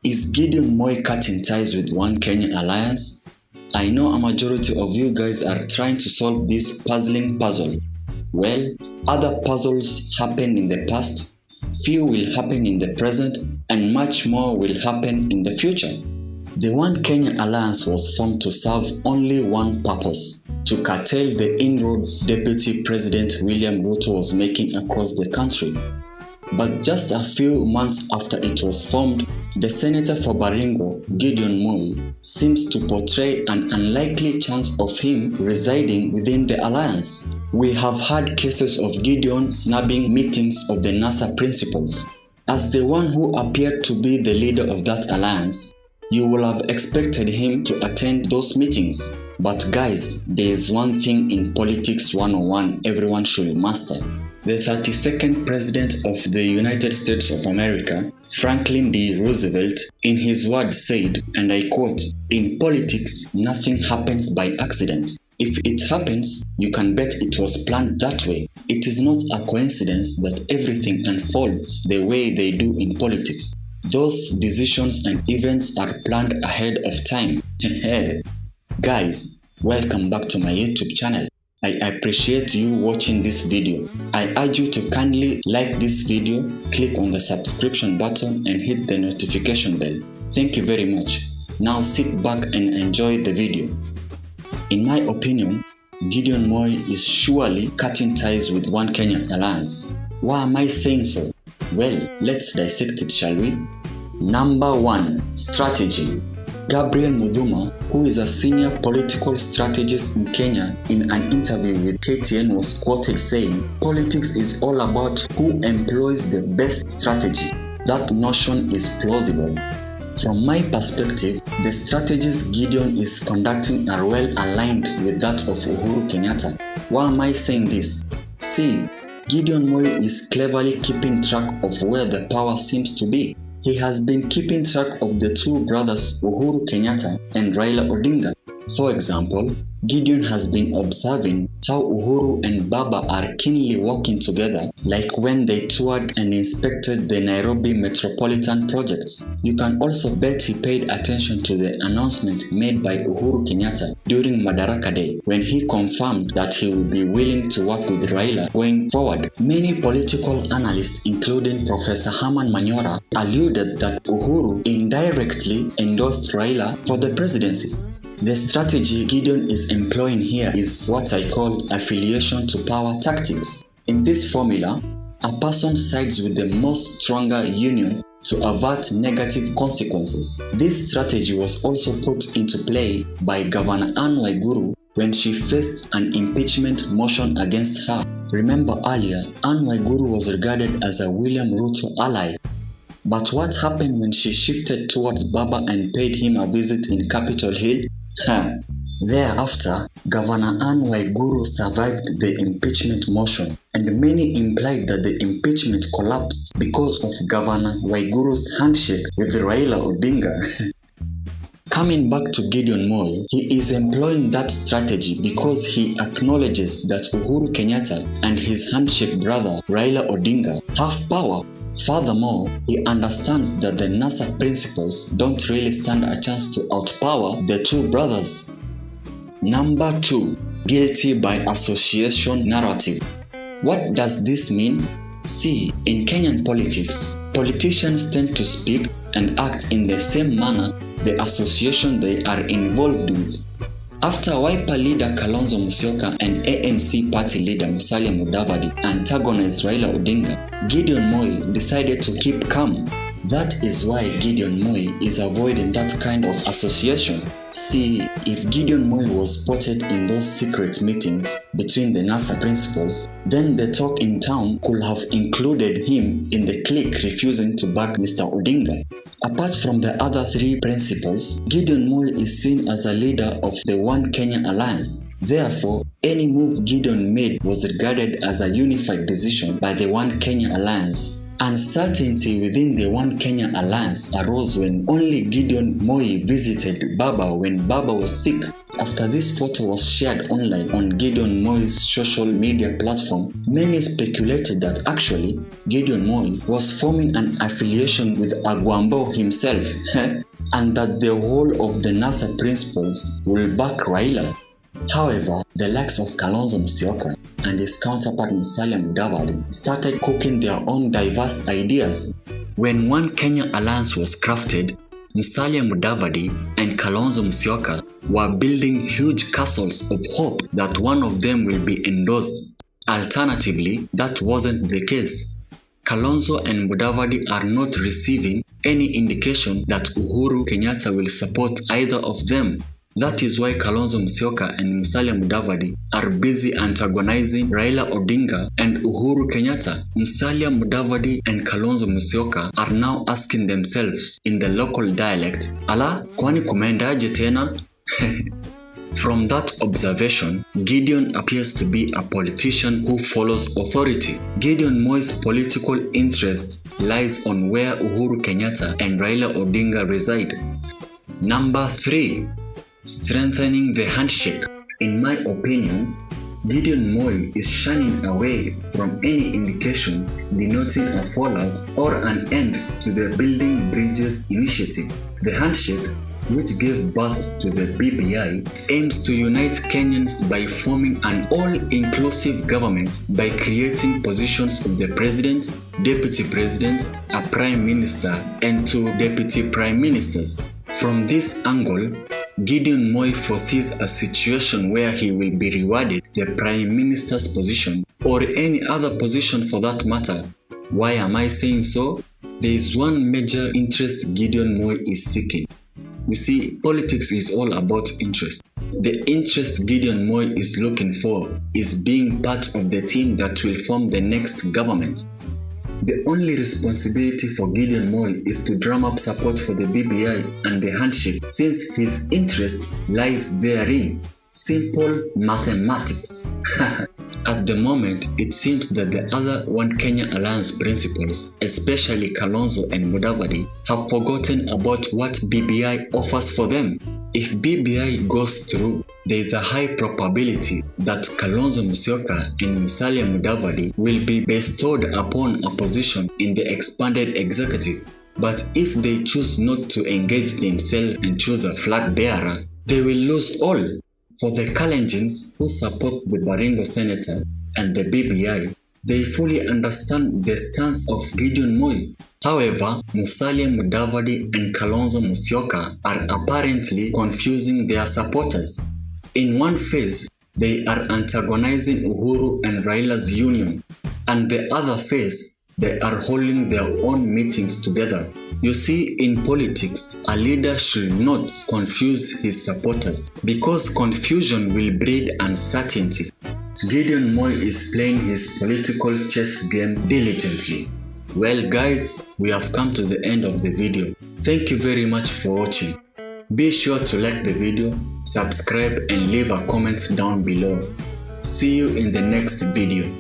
Is Gideon Moi cutting ties with One Kenya Alliance? I know a majority of you guys are trying to solve this puzzling puzzle. Well, other puzzles happened in the past, few will happen in the present, and much more will happen in the future. The One Kenya Alliance was formed to serve only one purpose: to curtail the inroads Deputy President William Ruto was making across the country. But just a few months after it was formed, the Senator for Baringo, Gideon Moi, seems to portray an unlikely chance of him residing within the alliance. We have had cases of Gideon snubbing meetings of the NASA principals. As the one who appeared to be the leader of that alliance, you will have expected him to attend those meetings. But guys, there is one thing in politics 101 everyone should master. The 32nd President of the United States of America, Franklin D. Roosevelt, in his words said, and I quote, "In politics, nothing happens by accident. If it happens, you can bet it was planned that way. It is not a coincidence that everything unfolds the way they do in politics. Those decisions and events are planned ahead of time." Guys, welcome back to my YouTube channel. I appreciate you watching this video. I urge you to kindly like this video, click on the subscription button and hit the notification bell. Thank you very much. Now sit back and enjoy the video. In my opinion, Gideon Moi is surely cutting ties with One Kenya Alliance. Why am I saying so? Well, let's dissect it, shall we? Number 1. Strategy. Gabriel Muthuma, who is a senior political strategist in Kenya, in an interview with KTN was quoted saying, "Politics is all about who employs the best strategy." That notion is plausible. From my perspective, the strategies Gideon is conducting are well aligned with that of Uhuru Kenyatta. Why am I saying this? See, Gideon Moi is cleverly keeping track of where the power seems to be. He has been keeping track of the two brothers Uhuru Kenyatta and Raila Odinga. For example, Gideon has been observing how Uhuru and Baba are keenly working together, like when they toured and inspected the Nairobi metropolitan projects. You can also bet he paid attention to the announcement made by Uhuru Kenyatta during Madaraka Day, when he confirmed that he would be willing to work with Raila going forward. Many political analysts, including Professor Herman Manyora, alluded that Uhuru indirectly endorsed Raila for the presidency. The strategy Gideon is employing here is what I call affiliation to power tactics. In this formula, a person sides with the most stronger union to avert negative consequences. This strategy was also put into play by Governor Anne Waiguru when she faced an impeachment motion against her. Remember earlier, Anne Waiguru was regarded as a William Ruto ally. But what happened when she shifted towards Baba and paid him a visit in Capitol Hill? Thereafter, Governor Anne Waiguru survived the impeachment motion, and many implied that the impeachment collapsed because of Governor Waiguru's handshake with Raila Odinga. Coming back to Gideon Moi, he is employing that strategy because he acknowledges that Uhuru Kenyatta and his handshake brother Raila Odinga have power. Furthermore, he understands that the NASA principals don't really stand a chance to outpower the two brothers. Number 2. Guilty by association narrative. What does this mean? See, in Kenyan politics, politicians tend to speak and act in the same manner the association they are involved with. After Wiper leader Kalonzo Musyoka and ANC party leader Musalia Mudavadi antagonized Raila Odinga, Gideon Moi decided to keep calm. That is why Gideon Moi is avoiding that kind of association. See, if Gideon Moi was spotted in those secret meetings between the NASA principals, then the talk in town could have included him in the clique refusing to back Mr. Odinga. Apart from the other three principals, Gideon Moi is seen as a leader of the One Kenya Alliance. Therefore, any move Gideon made was regarded as a unified decision by the One Kenya Alliance. Uncertainty within the One Kenya alliance arose when only Gideon Moi visited Baba when Baba was sick. After this photo was shared online on Gideon Moi's social media platform, many speculated that actually Gideon Moi was forming an affiliation with Agwambo himself and that the whole of the NASA principals will back Raila. However, the likes of Kalonzo Musyoka and his counterpart Musalia Mudavadi started cooking their own diverse ideas. When One Kenya alliance was crafted, Musalia Mudavadi and Kalonzo Musyoka were building huge castles of hope that one of them will be endorsed. Alternatively, that wasn't the case. Kalonzo and Mudavadi are not receiving any indication that Uhuru Kenyatta will support either of them. That is why Kalonzo Musyoka and Musalia Mudavadi are busy antagonizing Raila Odinga and Uhuru Kenyatta. Musalia Mudavadi and Kalonzo Musyoka are now asking themselves in the local dialect, "Ala, kwani kumeendaje tena?" From that observation, Gideon appears to be a politician who follows authority. Gideon Moi's political interest lies on where Uhuru Kenyatta and Raila Odinga reside. Number 3. Strengthening the handshake. In my opinion, Gideon Moi is shunning away from any indication denoting a fallout or an end to the Building Bridges initiative. The handshake, which gave birth to the BBI, aims to unite Kenyans by forming an all-inclusive government by creating positions of the president, deputy president, a prime minister, and 2 deputy prime ministers. From this angle, Gideon Moi foresees a situation where he will be rewarded the prime minister's position or any other position for that matter. Why am I saying so? There is one major interest Gideon Moi is seeking. You see, politics is all about interest. The interest Gideon Moi is looking for is being part of the team that will form the next government. The only responsibility for Gideon Moi is to drum up support for the BBI and the handshake, since his interest lies therein. Simple mathematics. At the moment, it seems that the other One Kenya alliance principals, especially Kalonzo and Mudavadi, have forgotten about what BBI offers for them. If BBI goes through, there is a high probability that Kalonzo Musyoka and Musalia Mudavadi will be bestowed upon a position in the expanded executive. But if they choose not to engage themselves and choose a flag bearer, they will lose all. For the Kalenjins who support the Baringo senator and the BBI, they fully understand the stance of Gideon Moi. However, Musalia Mudavadi and Kalonzo Musyoka are apparently confusing their supporters. In one phase, they are antagonizing Uhuru and Raila's union, and the other phase, they are holding their own meetings together. You see, in politics, a leader should not confuse his supporters because confusion will breed uncertainty. Gideon Moi is playing his political chess game diligently. Well guys, we have come to the end of the video. Thank you very much for watching. Be sure to like the video, subscribe and leave a comment down below. See you in the next video.